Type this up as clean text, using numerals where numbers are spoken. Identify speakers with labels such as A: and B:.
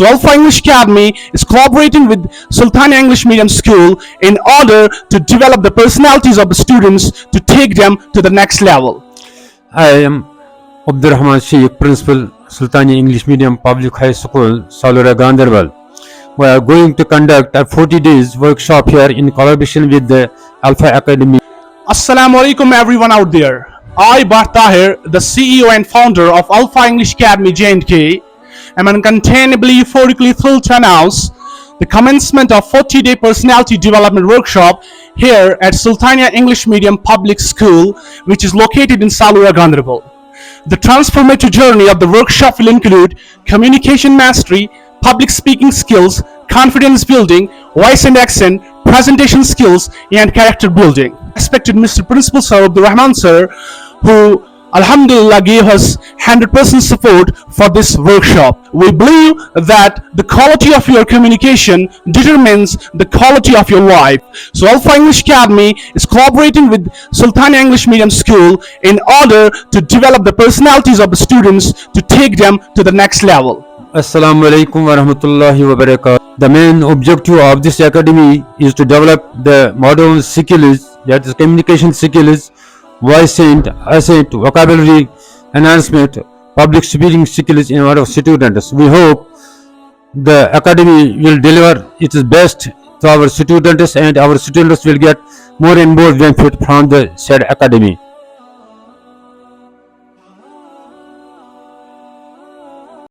A: So Alpha English Academy is collaborating with Sultania English Medium School in order to develop the personalities of the students to take them to the next level.
B: I am Abdurrahman Sheikh, Principal, Sultania English Medium Public High School, Saloora Ganderbal. We are going to conduct a 40 days workshop here in collaboration with the Alpha Academy.
A: Assalamu alaikum everyone out there. I, Bhat Tahir, the CEO and founder of Alpha English Academy J&K, am uncontainably euphorically thrilled to announce the commencement of 40-day personality development workshop here at Sultania English Medium Public School, which is located in Saloora Ganderbal. The transformative journey of the workshop will include communication mastery, public speaking skills, confidence building, voice and accent, presentation skills, and character building. Respected Mr. Principal Sir Abdurrahman Sir, who Alhamdulillah gave us 100% support for this workshop. We believe that the quality of your communication determines the quality of your life. So Alpha English Academy is collaborating with Sultania English Medium School in order to develop the personalities of the students to take them to the next level.
B: Assalamu alaikum wa rahmatullahi wa barakatuh. The main objective of this academy is to develop the modern skills, that is communication skills, voice and accent, vocabulary enhancement, public speaking skills in our students. We hope the academy will deliver its best to our students and our students will get more and more benefit from the said academy.